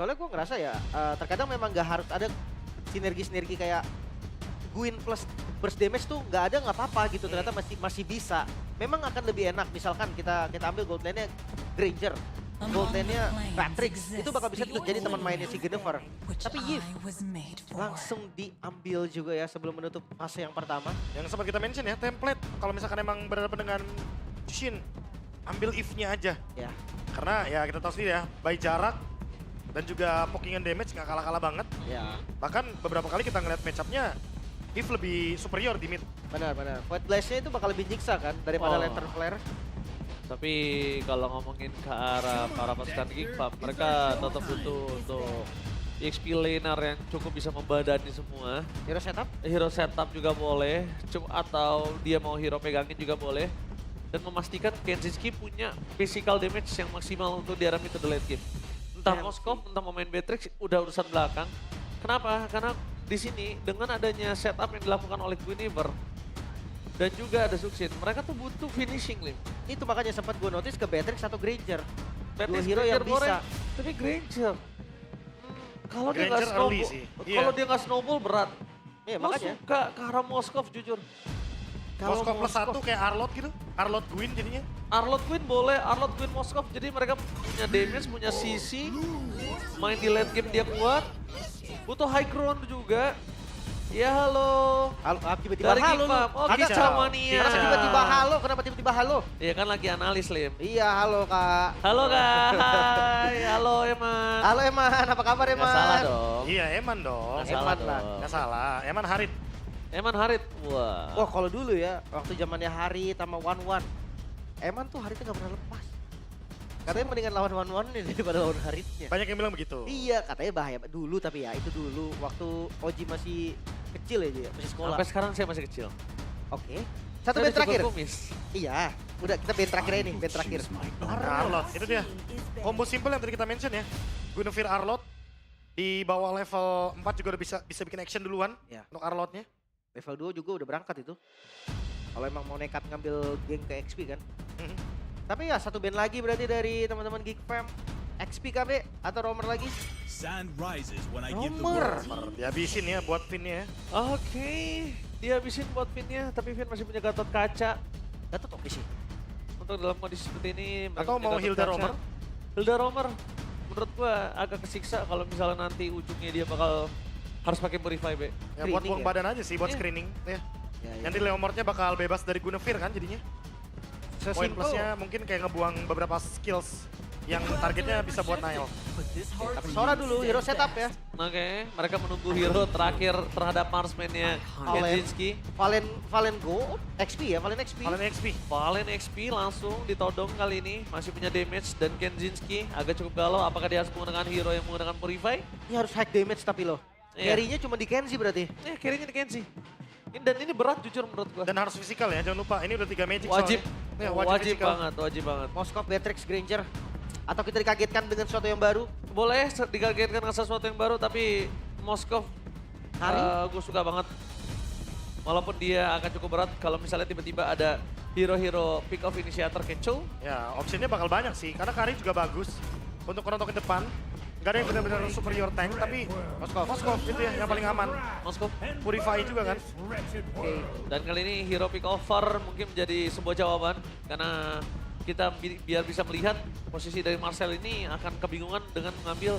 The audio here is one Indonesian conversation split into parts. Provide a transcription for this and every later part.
Soalnya gue ngerasa ya, terkadang memang nggak harus ada sinergi-sinergi kayak Gwyn plus burst damage tuh nggak ada nggak apa-apa gitu. Ternyata masih bisa. Memang akan lebih enak misalkan kita ambil gold lane-nya Granger. Gold lane-nya Patrix, itu bakal bisa jadi teman mainnya si Jennifer. Tapi Yves langsung diambil juga ya sebelum menutup fase yang pertama. Yang sempat kita mention ya, template. Kalau misalkan emang berhadapan dengan Jushin, ambil if-nya aja. Ya. Karena ya kita tahu sendiri ya, by jarak dan juga poking and damage nggak kalah-kalah banget. Ya. Bahkan beberapa kali kita ngeliat match-up-nya, if lebih superior di mid. Benar. Void Blast-nya itu bakal lebih nyiksa kan daripada Lantern Flare. Tapi kalau ngomongin ke arah para pasukan Geekfam, mereka tetap butuh untuk XP laner yang cukup bisa membadani semua. Hero setup Hero setup juga boleh, atau dia mau hero pegangin juga boleh. Dan memastikan Kenzinski punya physical damage yang maksimal untuk di arah mid to the late game. Entah Moskov, entah mau main Beatrix, udah urusan belakang. Kenapa? Karena di sini dengan adanya setup yang dilakukan oleh Guinevere dan juga ada Suxin, mereka tuh butuh finishing, Lim. itu makanya sempat gue notice ke Beatrix atau Granger. Dua Beatrix, hero yang Granger bisa. tapi Granger. Kalau dia nggak Granger early snowball, sih. kalau Iya. dia nggak snowball berat. Iya Gue makanya. suka ke arah Moskov jujur. Kalau Moskov plus 1 kayak Arlot gitu. Arlot Gwyn jadinya. Arlot Queen boleh, Arlot Queen Moskov. Jadi mereka punya damage, punya CC. Main di late game dia kuat. Butuh high ground juga. Ya halo. Tiba-tiba Dari halo lu. Geekfam. Oh Agak- Kicau Mania. Kenapa tiba-tiba halo? Kenapa tiba-tiba halo? Iya kan lagi analis, Lim. Iya halo kak. Halo kak, hai. Halo Eman. Halo Eman, apa kabar Eman? Nggak salah dong. Iya, Eman dong. Nggak salah Eman lah. dong. Nggak salah. Eman Harit. Eman Harit. Wah. Wah kalau dulu ya, waktu zamannya Harit sama One, Eman tuh Haritnya gak pernah lepas. Katanya mendingan lawan One nih daripada lawan Haritnya. Banyak yang bilang begitu. Iya, katanya bahaya dulu tapi ya itu dulu waktu Oji masih kecil ya dia, masih sekolah. Sampai sekarang saya masih kecil. Oke. Satu Saya band terakhir. cukup kumis. Iya, udah kita band terakhir ini, band terakhir. Arlot, itu dia. Combo simple yang tadi kita mention ya. Guinevere Arlot. Di bawah level 4 juga udah bisa bikin action duluan Ya. untuk Arlotnya. Level 2 juga udah berangkat itu. Kalau emang mau nekat ngambil geng ke XP kan. Mhm. Tapi ya satu band lagi berarti dari teman-teman Geekfam. XP KB atau Romer lagi? Sand rises when I give the Romer. word. Dihabisin ya buat pinnya ya. Oke, dia habisin buat Finnya, tapi Fin masih punya Gatot kaca. Gatot oke sih. Untuk dalam kondisi seperti ini, mereka Atau punya mau Gatot Hilda kaca. Romer? Hilda Romer, menurut gua agak kesiksa kalau misalnya nanti ujungnya dia bakal harus pakai Purify, Be. Ya buat Screening buang ya? badan aja sih, buat Iya. screening. Ya. Ya, Nanti Leomordnya bakal bebas dari Guinevere kan jadinya. Poin Sesimpel. plusnya mungkin kayak ngebuang beberapa skills yang targetnya bisa buat Nile. Tapi Sora dulu, hero setup ya. Oke, mereka menunggu hero terakhir terhadap Marsman-nya Kenzinski. Valen Go, XP ya, Valen XP. Kalian XP. Valen XP langsung ditodong kali ini, masih punya damage dan Kenzinski agak cukup galau. Apakah dia harus menggunakan hero yang menggunakan Purify? Ini harus hack damage tapi loh. Iya. Carry-nya cuma di Kenzie berarti. Carry-nya di Kenzie. Dan ini berat jujur menurut gua. Dan harus fisikal ya, jangan lupa. Ini udah 3 magic Wajib, soalnya. Ya, wajib physical. banget, wajib banget. Moskov, Beatrix, Granger. Atau kita dikagetkan dengan sesuatu yang baru. Boleh dikagetkan dengan sesuatu yang baru, tapi Moskov Hari? gue suka banget. Walaupun dia akan cukup berat kalau misalnya tiba-tiba ada hero-hero pick off initiator kecoh. Ya, optionnya bakal banyak sih. Karena Kari juga bagus untuk ke depan. Gak ada yang benar-benar superior tank, tapi Moskov itu ya yang paling aman. Moskov. Purify juga kan. Oke. Dan kali ini hero pick over mungkin menjadi sebuah jawaban. Karena kita biar bisa melihat posisi dari Marcel ini akan kebingungan dengan mengambil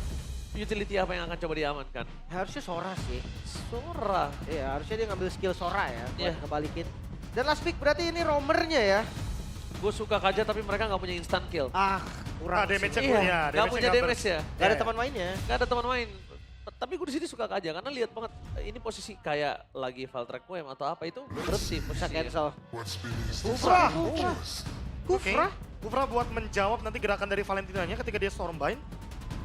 utility apa yang akan coba diamankan. Harusnya Sora sih. Sora. Iya, harusnya dia ngambil skill Sora ya buat Iya. ngebalikin. Dan last pick berarti ini Romernya ya. Gue suka Kaja tapi mereka nggak punya instant kill. Ah, kurang. Ah, damage-nya sih. kurang. Iya, ya, nggak damage-nya punya nggak damage ya. Gak ada Ya. teman mainnya. Gak ada teman main. Tapi gue di sini suka Kaja karena lihat banget ini posisi kayak lagi Valtrak Poem atau apa itu berhenti Bisa posisinya. cancel. Kufra. Kufra. Kufra buat menjawab nanti gerakan dari Valentinanya ketika dia Stormbind.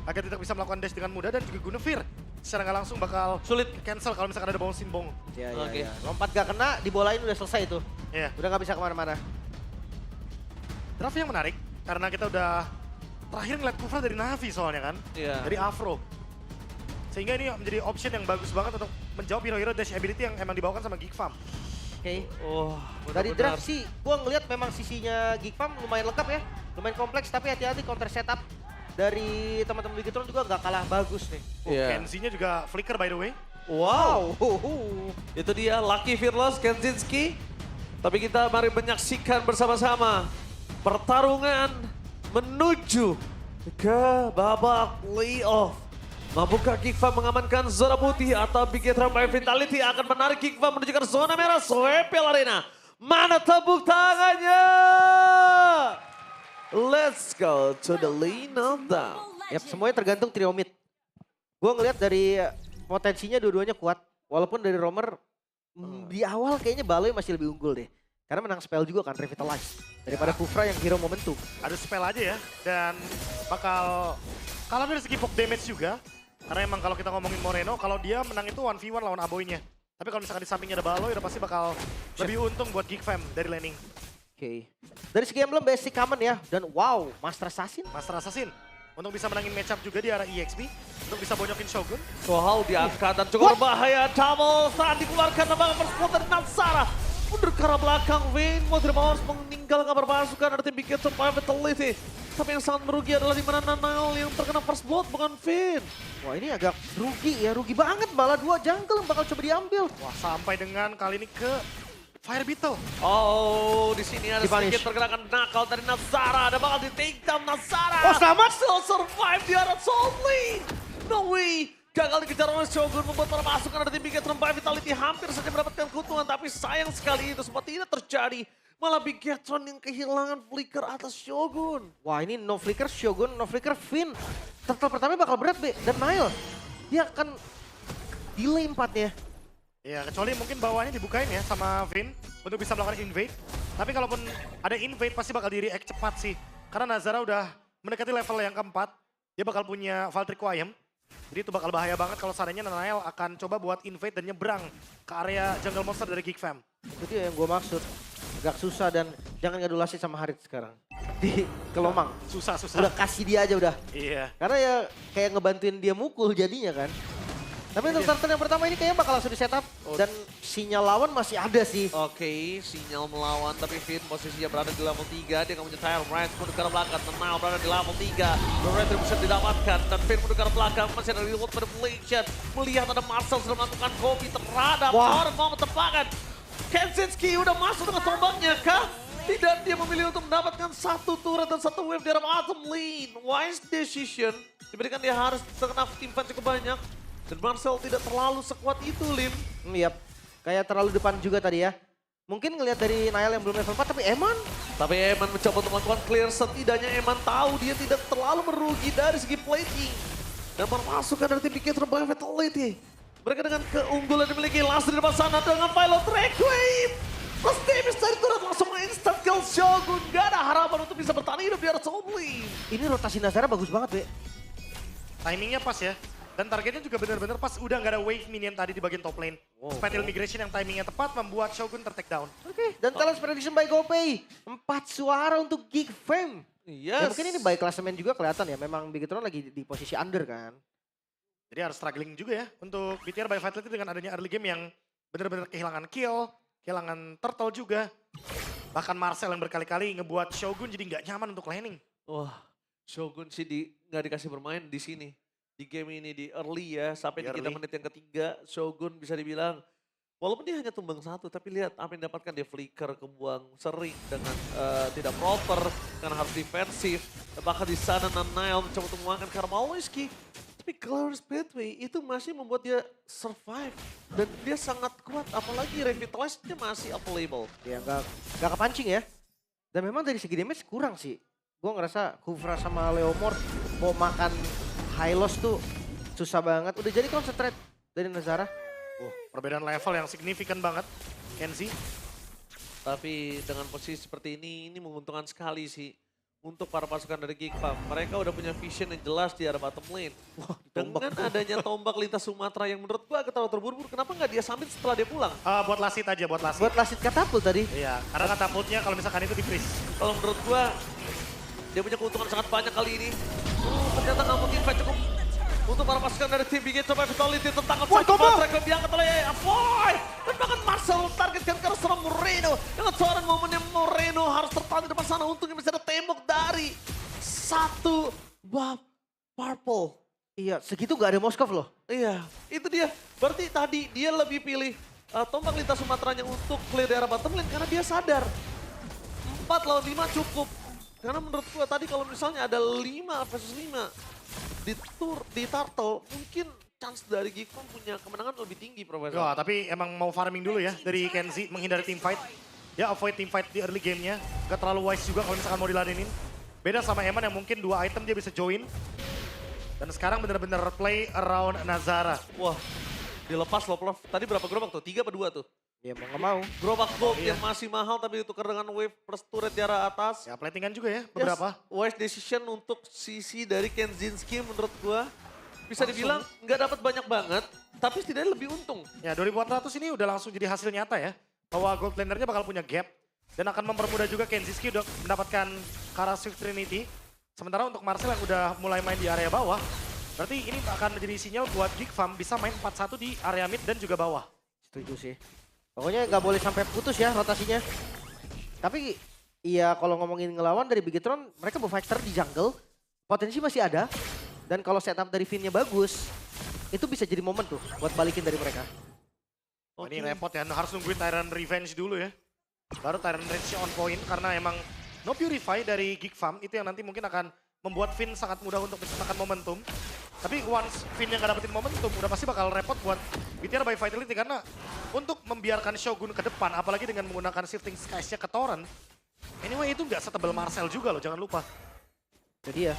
Agar tidak bisa melakukan dash dengan mudah dan juga Guinevere secara nggak langsung bakal Sulit. cancel kalau misalkan ada bouncing bong. Ya, Oke. ya. Lompat gak kena, dibolain udah selesai tuh. Iya. Udah gak bisa kemana-mana. Draft yang menarik karena kita udah terakhir ngeliat Kufra dari Navi soalnya kan. Iya. Dari Afro. Sehingga ini menjadi option yang bagus banget untuk menjawab hero-hero dash ability yang emang dibawakan sama Geekfam. Oke. Oh, Dari benar-benar. draft sih, gua ngeliat memang sisinya Geekfam lumayan lengkap ya. Lumayan kompleks, tapi hati-hati counter setup. dari teman-teman Bigetron juga nggak kalah bagus nih. Iya. Kenzie-nya juga flicker by the way. Wow. Itu dia Lucky Fearless Kenzinski. Tapi kita mari menyaksikan bersama-sama pertarungan menuju ke babak playoff. Mampukah Geekfam mengamankan zona putih atau Bigetron by Vitality akan menarik Geekfam menuju ke zona merah Swepel Arena. Mana tepuk tangannya? Let's go to the lane of down. Yap, semuanya tergantung trio mid. Gue ngelihat dari potensinya dua-duanya kuat. Walaupun dari Romer di awal kayaknya Baloy masih lebih unggul deh. Karena menang spell juga kan, Revitalize. Daripada Kufra yang hero momentum. Ada spell aja ya. Dan bakal kalah dari segi poke damage juga. Karena emang kalau kita ngomongin Moreno, kalau dia menang itu 1v1 lawan Aboynya. Tapi kalau misalkan di sampingnya ada Baloy, udah pasti bakal lebih untung buat Geekfam dari laning. Oke. Dari segi emblem basic common ya. Dan wow, Master Assassin. Master Assassin. Untuk bisa menangin matchup juga di arah EXP. Untuk bisa bonyokin Shogun. Wow, diangkat dan cukup berbahaya. Double saat dikeluarkan nama perspot dari Natsara. Mundur ke arah belakang, Vayne mau tidak mau harus meninggalkan pasukan dari tim Bigetron by Vitality. Tapi yang sangat merugi adalah di mana Nanael yang terkena first blood, bukan Vayne. Wah ini agak rugi ya, rugi banget. Malah 2 jungle yang bakal coba diambil. Wah, sampai dengan kali ini ke Fire Beetle. Oh, di sini ada Di-punish. sedikit pergerakan nakal dari Natsara. Ada bakal di take down Natsara. Oh, selamat. Still survive di arah Soul Lane. No way. Gagal dikejar oleh Shogun, membuat para pasukan dari tim Bigetron by Vitality hampir saja mendapatkan keuntungan. Tapi sayang sekali itu sempat tidak terjadi. Malah Bigetron yang kehilangan flicker atas Shogun. Wah ini no flicker Shogun, no flicker Finn. Turtle pertama bakal berat Be. Dan Nile, dia akan delay 4-nya. Ya, kecuali mungkin bawahnya dibukain ya sama Vayne untuk bisa melakukan invade. Tapi kalaupun ada invade pasti bakal di-react cepat sih. Karena Nazara udah mendekati level yang keempat. Dia bakal punya Valtryek Ayam. Jadi itu bakal bahaya banget kalau seandainya Nanael akan coba buat invade dan nyebrang ke area jungle monster dari Geekfam. Itu dia yang gue maksud. Agak susah dan jangan ngadulasi sama Harit sekarang. Di Kelomang. Susah. Udah kasih dia aja udah. Iya. Karena ya kayak ngebantuin dia mukul jadinya kan. Tapi untuk turtle yang pertama ini kayaknya bakal langsung di setup. Dan sinyal lawan masih ada sih. Oke, sinyal melawan tapi Finn posisinya berada di level 3. Dia akan punya Tile Right mundur ke arah belakang. Nanael berada di level 3. The Retribution didapatkan dan Finn mundur ke arah belakang. Masih ada reward manipulation. Melihat ada Marcel sudah melakukan copy terhadap orang mau tepakan. Kenzinski udah masuk dengan tombaknya kah? Tidak, dia memilih untuk mendapatkan 1 turret dan 1 wave di arah bottom lane. Wise decision. Diberikan dia harus terkena tim fan cukup banyak. Dan Marcel tidak terlalu sekuat itu, Lim. Yap. Kayak terlalu depan juga tadi ya. Mungkin ngelihat dari Nile yang belum level 4 tapi Eman. Tapi Eman mencoba untuk melakukan clear, setidaknya Eman tahu dia tidak terlalu merugi dari segi plating. Dan memasukkan dari tim Bigetron by Vitality. Mereka dengan keunggulan dimiliki langsung di depan sana dengan Pilot Requiem. Plus damage dari turret langsung instant kill Shogun. Gak ada harapan untuk bisa bertahan hidup di arah Soul Lane. Ini rotasi Nazara bagus banget Be. Timingnya pas ya. Dan targetnya juga benar-benar pas, udah nggak ada wave minion tadi di bagian top lane. Spatial migration yang timingnya tepat membuat Shogun ter-take down. Oke, dan talent prediction by GoPay. 4 suara untuk Geekfam. Ya Yes. mungkin ini by klasemen juga kelihatan ya. Memang Bigetron lagi di posisi under kan. Jadi harus struggling juga ya untuk BTR by Vitality dengan adanya early game yang benar-benar kehilangan kill, kehilangan turtle juga. Bahkan Marcel yang berkali-kali ngebuat Shogun jadi nggak nyaman untuk laning. Wah, Shogun sih nggak dikasih bermain di sini. Di game ini di early ya, sampai di kita Early. menit yang ketiga, Shogun bisa dibilang, walaupun dia hanya tumbang 1, tapi lihat apa yang dapatkan dia flicker, kebuang sering dengan tidak proper, karena harus defensif. Bahkan di sana Nanael mencoba untuk menguangkan Karmaloyski. Tapi Glorious Pathway itu masih membuat dia survive. Dan dia sangat kuat, apalagi Revitalize-nya masih available. Ya nggak kepancing ya. Dan memang dari segi damage kurang sih. Gue ngerasa Kufra sama Leomord mau makan high loss tuh susah banget. Udah jadi concentrate dari Nazara. Perbedaan level yang signifikan banget, Kenzie. Tapi dengan posisi seperti ini menguntungkan sekali sih. Untuk para pasukan dari Geekfam, mereka udah punya vision yang jelas di arah bottom lane. Dengan adanya tombak lintas Sumatera yang menurut gua terlalu terburu-buru, kenapa nggak dia summit setelah dia pulang? Buat lasit aja, buat lasit. Buat lasit katapult tadi. Iya, karena katapultnya kalau misalkan itu di freeze. Kalau menurut gua, dia punya keuntungan sangat banyak kali ini. Ternyata nggak mungkin fight cukup untuk para pasukan dari tim Bigetron by Vitality tentang satu track yang diangkat oleh Avoy. Dan bahkan Marcel targetkan ke arah seorang Moreno. Dengan seorang momennya Moreno harus tertahan di depan sana. Untungnya masih ada tembok dari satu bab Purple. Iya, segitu nggak ada Moskov loh. Iya, itu dia. Berarti tadi dia lebih pilih tombak lintas Sumateranya untuk clear daerah bottom lane karena dia sadar 4 lawan 5 cukup. Karena menurut gua tadi kalau misalnya ada 5 versus 5 di Turtle, mungkin chance dari Gigfam punya kemenangan lebih tinggi, Profesor. Wah, tapi emang mau farming dulu ya dari Kenzie, menghindari team fight. Ya avoid team fight di early gamenya. Gak terlalu wise juga kalau misalkan mau diladenin. Beda sama Eman yang mungkin 2 item dia bisa join. Dan sekarang bener-bener play around Nazara. Wah, dilepas Love. Tadi berapa gerobak tuh? 3 apa 2 tuh? Ya mau nggak mau. Gerobak gold Iya. yang masih mahal tapi ditukar dengan wave plus turret di arah atas. Ya platingan juga ya beberapa. Yes, wise decision untuk sisi dari Kenzinski menurut gua. Bisa Langsung. dibilang nggak dapat banyak banget, tapi setidaknya lebih untung. Ya 2400 ini udah langsung jadi hasil nyata ya. Bahwa gold lanernya bakal punya gap. Dan akan mempermudah juga Kenziski udah mendapatkan Kara Swift Trinity. Sementara untuk Marcel yang udah mulai main di area bawah. Berarti ini akan menjadi sinyal buat Gigfam bisa main 4-1 di area mid dan juga bawah. Setuju sih. Pokoknya nggak boleh sampai putus ya rotasinya. Tapi iya kalau ngomongin ngelawan dari Bigetron, mereka berfighter di jungle. Potensi masih ada. Dan kalau setup dari Finn-nya bagus, itu bisa jadi momen tuh buat balikin dari mereka. Oh, ini repot ya, harus nungguin Tyrant Revenge dulu ya. Baru Tyrant Revenge on point karena emang no Purify dari Gigfam itu yang nanti mungkin akan membuat Finn sangat mudah untuk menciptakan momentum. Tapi once Finn yang gak dapetin momentum, udah pasti bakal repot buat BTR by Vitality karena untuk membiarkan Shogun ke depan, apalagi dengan menggunakan Shifting Skies-nya ke Torrent, anyway itu gak setebal Marcel juga loh, jangan lupa. Jadi ya.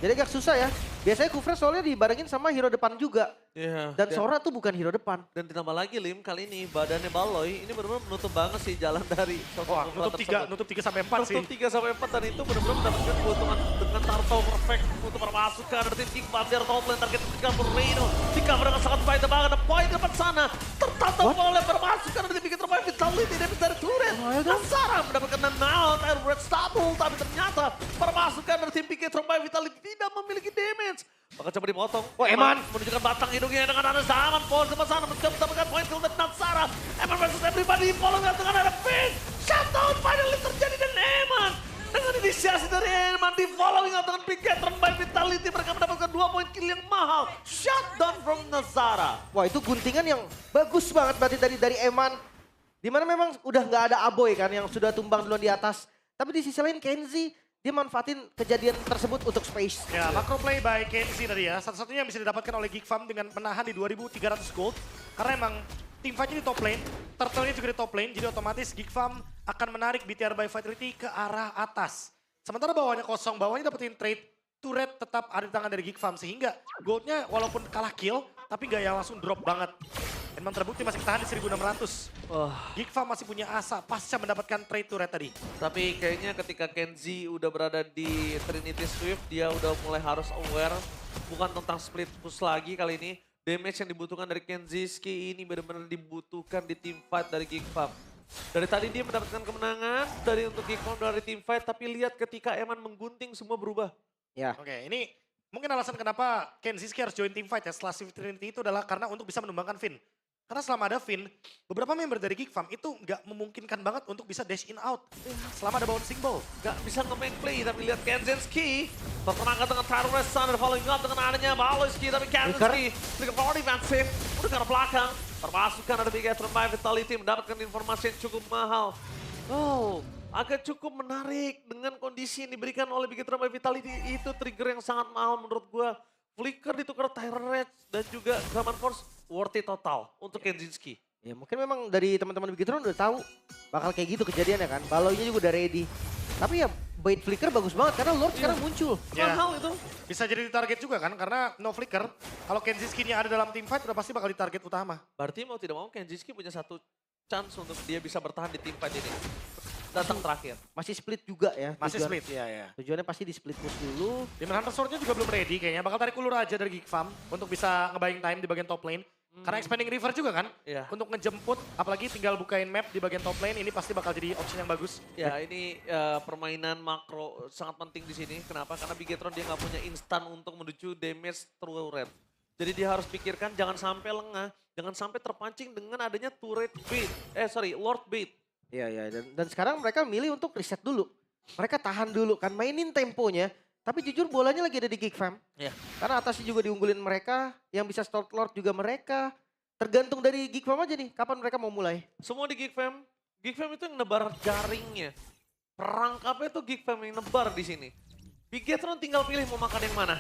Jadi agak susah ya. Biasanya Kufra soalnya dibarengin sama hero depan juga. Iya. Dan Sora tuh bukan hero depan. Dan ditambah lagi Lim, kali ini badannya Baloy, ini benar-benar menutup banget sih jalan dari sosok Wah, Kufra nutup 3 sampai 4 sih. Nutup 3 sampai 4 dan itu benar-benar mendapatkan keuntungan dengan Turtle perfect untuk permasukan dari tim Kickball dari top lane target kabur Reino. Dikabar dengan sangat baik banget ada poin depan sana. Tertata oleh permasukan dari tim terbaik Vitality dari turret. Nazara mendapatkan knockout air red stable tapi ternyata permasukan dari tim terbaik Vitality tidak memiliki damage. Bakal coba dipotong. Oh, Eman. Menunjukkan batang hidungnya dengan ada zaman poin depan sana mendapatkan poin kill dari Nazara. Eman versus everybody follow dengan ada Finn. Shutdown finally terjadi dan Eman dengan inisiasi dari Eman di following up dengan Bigetron by Vitality mereka mendapatkan 2 poin kill yang mahal. Shutdown from Nazara. Wah itu guntingan yang bagus banget berarti dari Eman. Dimana memang udah nggak ada Aboy kan yang sudah tumbang duluan di atas. Tapi di sisi lain Kenzie dia manfaatin kejadian tersebut untuk space. Ya, macro play by Kenzie tadi ya. Satu-satunya yang bisa didapatkan oleh Gigfam dengan menahan di 2.300 gold. Karena emang team fight-nya di top lane, Turtle-nya juga di top lane. Jadi otomatis Gigfam akan menarik BTR by Vitality ke arah atas. Sementara bawahnya kosong, bawahnya dapetin trade. Turret tetap ada di tangan dari Gigfam. Sehingga goldnya walaupun kalah kill, tapi gak yang langsung drop banget. Emang terbukti masih bertahan di 1.600. Gigfam masih punya asa pasca mendapatkan trade turret tadi. Tapi kayaknya ketika Kenzie udah berada di Trinity Swift, dia udah mulai harus aware. Bukan tentang split push lagi kali ini. Damage yang dibutuhkan dari Kenziski ini benar-benar dibutuhkan di team fight dari Gigfam. Dari tadi dia mendapatkan kemenangan dari untuk Gigfam dari team fight, tapi lihat ketika Eman menggunting semua berubah. Ya. Oke, ini mungkin alasan kenapa Kenziski harus join team fight ya setelah Swift Trinity itu adalah karena untuk bisa menumbangkan Finn. Karena selama ada Finn, beberapa member dari Gigfam itu nggak memungkinkan banget untuk bisa dash in out. Selama ada bouncing ball. Gak bisa nge-main play, tapi lihat Kenzinski. Terkenangkan dengan Tyrus Sun dan following up dengan adanya Baloyski. Tapi Kenzinski, sedikit more defensif. Udah ke arah belakang. Termasukkan ada Bigetron by Vitality mendapatkan informasi yang cukup mahal. Oh, agak cukup menarik dengan kondisi yang diberikan oleh Bigetron by Vitality. Itu trigger yang sangat mahal menurut gua. Flicker ditukar Tyrant dan juga Gaman Force worth it total untuk Kenzinski. Ya mungkin memang dari teman-teman Bigetron udah tahu bakal kayak gitu kejadiannya kan. Baloynya juga udah ready. Tapi ya bait flicker bagus banget karena Lord sekarang muncul. Ya. Mahal itu. Bisa jadi target juga kan, karena no flicker. Kalau Kenziski-nya ada dalam team fight udah pasti bakal di target utama. Berarti mau tidak mau Kenzinski punya satu chance untuk dia bisa bertahan di team fight ini. Datang terakhir. Masih split juga ya. Masih tujuan- split, ya. Tujuannya pasti di split push dulu. Demon Hunter Sword-nya juga belum ready kayaknya. Bakal tarik ulur aja dari Gigfam untuk bisa ngebuying time di bagian top lane. Karena expanding river juga kan, Iya. untuk ngejemput, apalagi tinggal bukain map di bagian top lane, ini pasti bakal jadi option yang bagus. Ya ini permainan makro sangat penting di sini. Kenapa? Karena Bigetron dia nggak punya instan untuk menuju damage turret. Jadi dia harus pikirkan jangan sampai lengah, jangan sampai terpancing dengan adanya turret bait. Lord bait. Iya, dan sekarang mereka milih untuk reset dulu. Mereka tahan dulu kan, mainin temponya. Tapi jujur bolanya lagi ada di Geek Fam. Iya. Karena atasnya juga diunggulin mereka, yang bisa start Lord juga mereka. Tergantung dari Geek Fam aja nih, kapan mereka mau mulai. Semua di Geek Fam itu yang nebar jaringnya. Perangkapnya tuh Geek Fam yang nebar di sini. Bigetron tinggal pilih mau makan yang mana.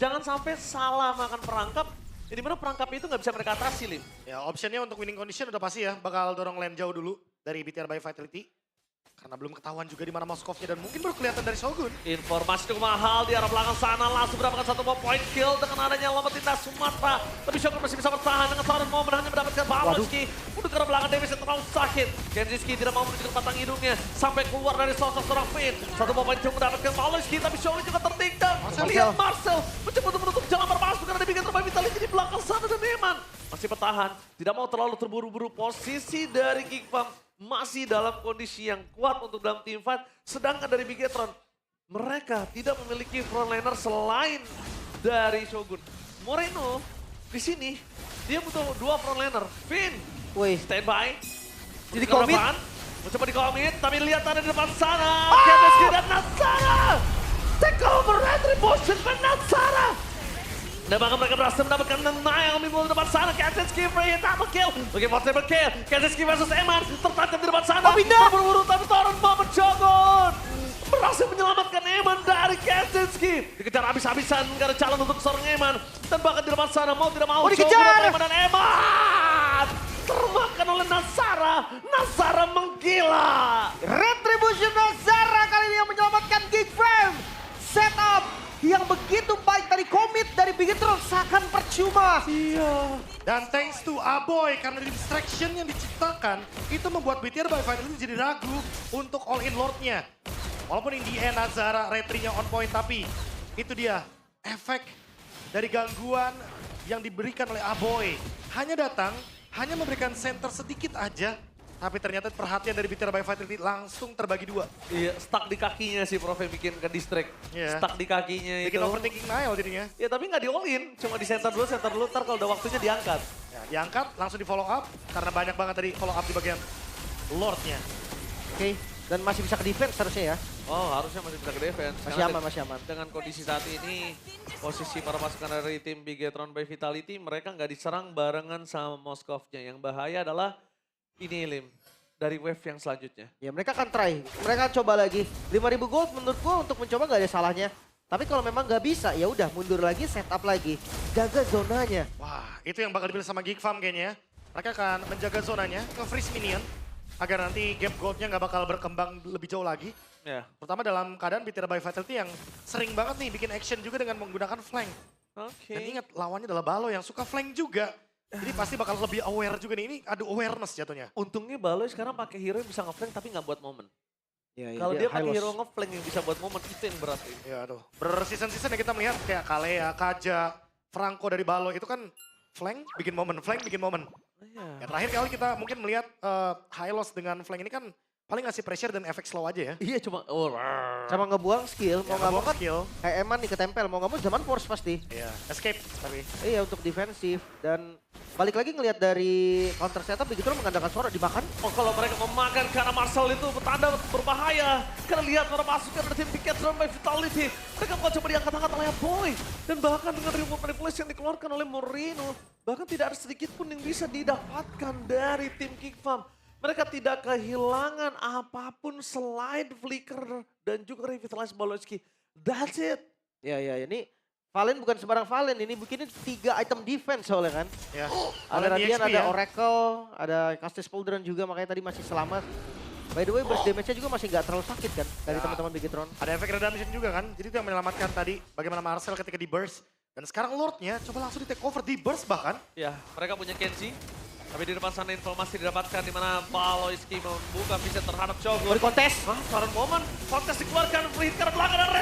Jangan sampai salah makan perangkap, ya dimana perangkapnya itu nggak bisa mereka atasi, Lim. Ya optionnya untuk winning condition udah pasti ya, bakal dorong lane jauh dulu dari BTR by Vitality. Karena belum ketahuan juga di mana Moskovnya dan mungkin baru kelihatan dari Shogun. Informasi cukup mahal di arah belakang sana, langsung mendapatkan 1 point kill dengan adanya Lomotinda Sumatra. Tapi Shogun masih bisa bertahan dengan seorang momen hanya mendapatkan Balonski. Untuk ke arah belakang damage yang terlalu sakit. Kenziski tidak mau menuju ke batang hidungnya sampai keluar dari sosok seorang Finn. 1 point kill mendapatkan Balonski tapi Shogun juga tertinggal. Lihat Marcel mencoba untuk menutup jalan bermasuk karena dibikin terbaik Vitality di belakang sana dan Eman masih bertahan. Tidak mau terlalu terburu-buru posisi dari Geek Fam. Masih dalam kondisi yang kuat untuk dalam team fight. Sedangkan dari Bigetron, mereka tidak memiliki frontliner selain dari Shogun. Moreno di sini dia butuh 2 frontliner. Finn, Wih, standby. Jadi komit. Mencoba di komit, tapi lihat ada di depan sana. Kenziski dan Nazara. Take over Retribution dan Nazara. Dan bahkan mereka berhasil mendapatkan denial di depan sana. Kenziski free double kill. Looking for triple kill. Kenziski versus Eman. Tertangkap di depan sana. Terburu-buru tapi Toron Moment Shogun. Berhasil menyelamatkan Eman dari Kenziski. Dikejar habis-habisan. Gak ada calon untuk seorang Eman. Dan bahkan di depan sana mau tidak mau. Dikejar. Eman dan Eman. Termakan oleh Nazara. Nazara menggila. Retribution Nazara kali ini yang menyelamatkan Geek Fam. Setup yang begitu baik dari komit dari Bigetron seakan percuma. Iya. Dan thanks to Aboy karena distraction yang diciptakan itu membuat BTR by Vitality jadi ragu untuk all in Lordnya. Walaupun in the end Nazara retry-nya on point tapi itu dia efek dari gangguan yang diberikan oleh Aboy. Hanya datang, hanya memberikan center sedikit aja. Tapi ternyata perhatian dari BTR by Vitality langsung terbagi 2. Iya, stuck di kakinya sih Prof yang bikin ke distract. Iya. Stuck di kakinya Bikin itu. overthinking Nile jadinya. Ya tapi nggak di-all-in, cuma di center dulu, ntar kalau udah waktunya diangkat. Ya, diangkat, langsung di follow up. Karena banyak banget tadi follow up di bagian Lordnya. Oke, dan masih bisa ke defense harusnya ya. Oh harusnya masih bisa ke defense. Masih Karena aman, masih aman. Dengan kondisi saat ini, posisi para pasukan dari tim Bigetron by Vitality, mereka nggak diserang barengan sama Moskovnya. Yang bahaya adalah ini Lim, dari wave yang selanjutnya. Ya mereka akan try, mereka coba lagi. 5.000 gold menurut gua untuk mencoba nggak ada salahnya. Tapi kalau memang nggak bisa, ya udah mundur lagi, setup lagi. Jaga zonanya. Wah, itu yang bakal dipilih sama Geek Farm kayaknya. Mereka akan menjaga zonanya, nge-freeze minion. Agar nanti gap goldnya nggak bakal berkembang lebih jauh lagi. Ya. Terutama dalam keadaan BTR by Vitality yang sering banget nih bikin action juga dengan menggunakan flank. Oke. Dan ingat, lawannya adalah Balo yang suka flank juga. Jadi pasti bakal lebih aware juga nih, ini adu awareness jatuhnya. Untungnya Baloy sekarang pakai hero yang bisa nge-flank tapi nggak buat momen. Ya, Kalau dia pakai hero nge-flank yang bisa buat momen, itu yang berat. Ya aduh, berseason-season yang kita melihat kayak Kalea, Kaja, Franco dari Balo itu kan flank, bikin momen, flank, bikin momen. Iya. Ya terakhir kali kita mungkin melihat Hylos dengan flank ini kan paling ngasih pressure dan efek slow aja ya. Iya cuma, Sama ngebuang skill, mau nggak mau kan skill. kayak Eman nih ketempel, mau nggak mau zaman force pasti. Iya, escape tapi. Iya untuk defensif dan balik lagi ngelihat dari counter setup begitu mengandalkan suara dimakan. oh kalau mereka memakan karena Marcel itu bertanda berbahaya. Karena lihat para pasukan dari tim Bigetron by Vitality. Mereka mau coba diangkat-angkat oleh Boy. Dan bahkan dengan remote manipulation yang dikeluarkan oleh Moreno. Bahkan tidak ada sedikit pun yang bisa didapatkan dari tim Geek Farm. Mereka tidak kehilangan apapun selain Flicker dan juga Revitalize Balonski. That's it. Ya ini Valen bukan sembarang Valen, ini bikinnya 3 item defense soalnya kan. Ya. Ada Radiant, EXP ada ya. Oracle, ada Castes Pauldron juga makanya tadi masih selamat. By the way burst damage-nya juga masih nggak terlalu sakit kan dari Ya. teman-teman Bigetron. Ada efek redemption juga kan, jadi itu yang menyelamatkan tadi bagaimana Marcel ketika di burst. Dan sekarang Lordnya coba langsung di take over di burst bahkan. Ya, mereka punya Kenzie. Tapi di depan sana informasi didapatkan di mana Balonski membuka vision terhadap Shogun. Beri kontes. Hah, seorang momen, kontes dikeluarkan, free hit ke belakang dan Red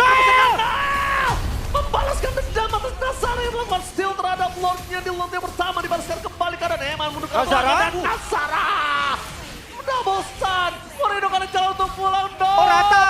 membalaskan dendam atas Nazara yang melakukan steal terhadap Lordnya di Lord yang pertama dibalaskan kembali karena Eman menurut Nazara. dan Nazara double stun. Moreno kan jalan untuk pulang dong. Oh, Rata.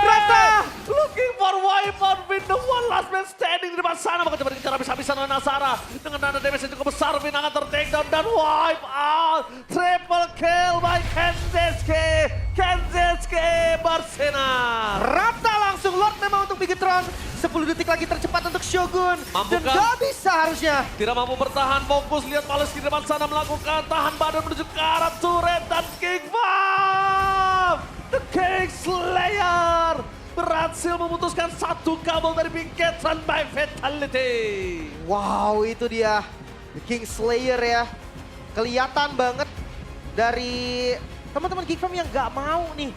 Rata. Looking for wipe out with the one last man standing di depan sana. Maka coba dikejar habis-habisan oleh Nazara. Dengan nada damage yang cukup besar, Vin akan ter-takedown dan wipe out. Triple kill by Kenziski. Kenziski bersinar. Rata langsung Lord memang untuk Bigetron. 10 detik lagi tercepat untuk Shogun. Mampu Dan kan? gak bisa harusnya. Tidak mampu bertahan, fokus lihat Males di depan sana melakukan tahan badan menuju ke arah turret dan King Farm. The King Slayer berhasil memutuskan satu kabel dari Bigetron by Fatality. Wow, itu dia. The King Slayer ya. Kelihatan banget dari teman-teman Geek Farm yang gak mau nih